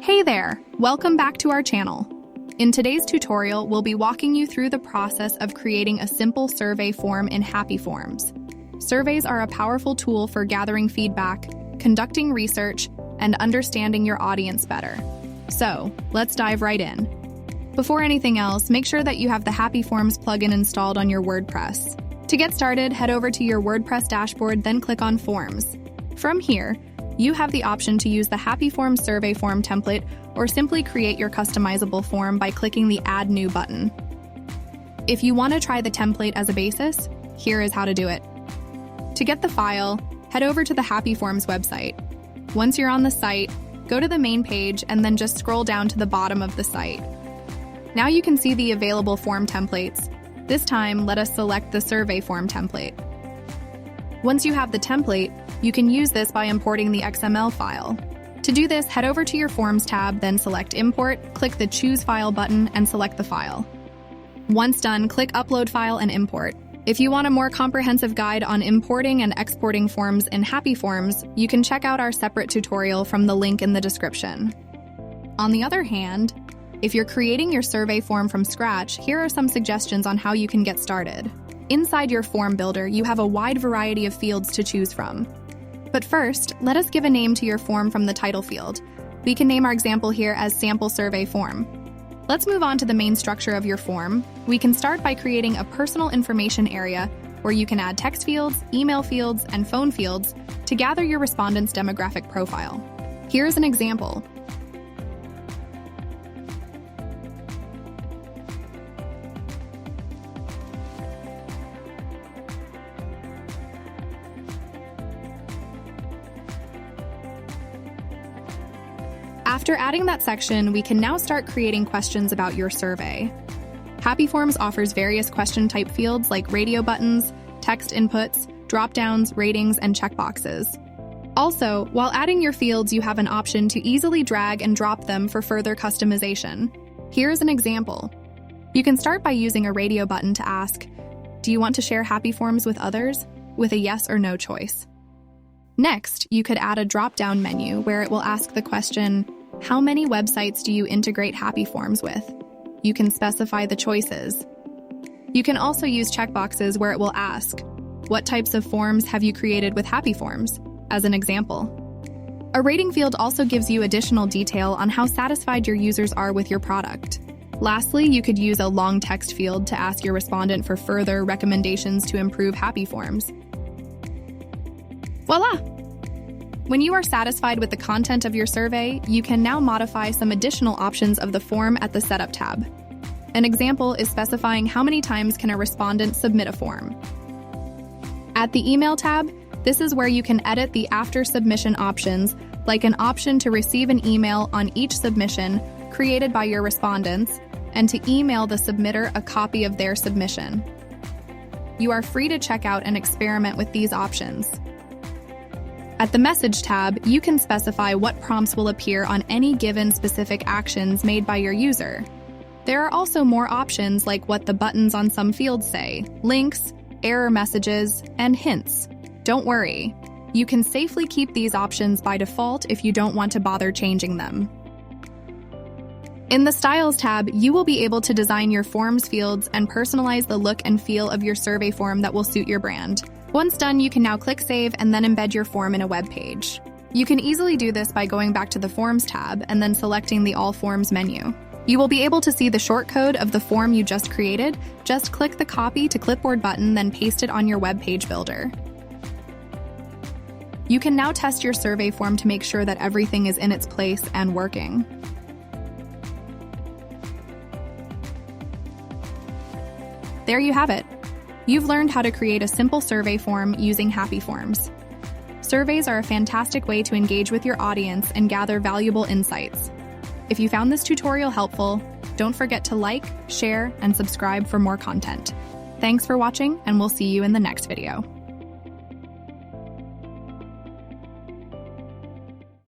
Hey there! Welcome back to our channel. In today's tutorial, we'll be walking you through the process of creating a simple survey form in Happyforms. Surveys are a powerful tool for gathering feedback, conducting research, and understanding your audience better. So, let's dive right in. Before anything else, make sure that you have the Happyforms plugin installed on your WordPress. To get started, head over to your WordPress dashboard, then click on Forms. From here, you have the option to use the Happyforms survey form template or simply create your customizable form by clicking the Add New button. If you want to try the template as a basis, here is how to do it. To get the file, head over to the Happyforms website. Once you're on the site, go to the main page and then just scroll down to the bottom of the site. Now you can see the available form templates. This time, let us select the survey form template. Once you have the template, you can use this by importing the XML file. To do this, head over to your Forms tab, then select Import, click the Choose File button, and select the file. Once done, click Upload File and Import. If you want a more comprehensive guide on importing and exporting forms in Happyforms, you can check out our separate tutorial from the link in the description. On the other hand, if you're creating your survey form from scratch, here are some suggestions on how you can get started. Inside your form builder, you have a wide variety of fields to choose from. But first, let us give a name to your form from the title field. We can name our example here as Sample Survey Form. Let's move on to the main structure of your form. We can start by creating a personal information area where you can add text fields, email fields, and phone fields to gather your respondent's demographic profile. Here's an example. After adding that section, we can now start creating questions about your survey. Happyforms offers various question type fields like radio buttons, text inputs, drop-downs, ratings, and checkboxes. Also, while adding your fields, you have an option to easily drag and drop them for further customization. Here's an example. You can start by using a radio button to ask, "Do you want to share Happyforms with others?" with a yes or no choice. Next, you could add a drop-down menu where it will ask the question, "How many websites do you integrate Happyforms with?" You can specify the choices. You can also use checkboxes where it will ask, "What types of forms have you created with Happyforms?" as an example. A rating field also gives you additional detail on how satisfied your users are with your product. Lastly, you could use a long text field to ask your respondent for further recommendations to improve Happyforms. Voila! When you are satisfied with the content of your survey, you can now modify some additional options of the form at the Setup tab. An example is specifying how many times can a respondent submit a form. At the Email tab, this is where you can edit the after submission options, like an option to receive an email on each submission created by your respondents, and to email the submitter a copy of their submission. You are free to check out and experiment with these options. At the Message tab, you can specify what prompts will appear on any given specific actions made by your user. There are also more options like what the buttons on some fields say, links, error messages, and hints. Don't worry, you can safely keep these options by default if you don't want to bother changing them. In the Styles tab, you will be able to design your forms fields and personalize the look and feel of your survey form that will suit your brand. Once done, you can now click Save and then embed your form in a web page. You can easily do this by going back to the Forms tab and then selecting the All Forms menu. You will be able to see the shortcode of the form you just created. Just click the Copy to Clipboard button, then paste it on your web page builder. You can now test your survey form to make sure that everything is in its place and working. There you have it. You've learned how to create a simple survey form using Happyforms. Surveys are a fantastic way to engage with your audience and gather valuable insights. If you found this tutorial helpful, don't forget to like, share, and subscribe for more content. Thanks for watching, and we'll see you in the next video.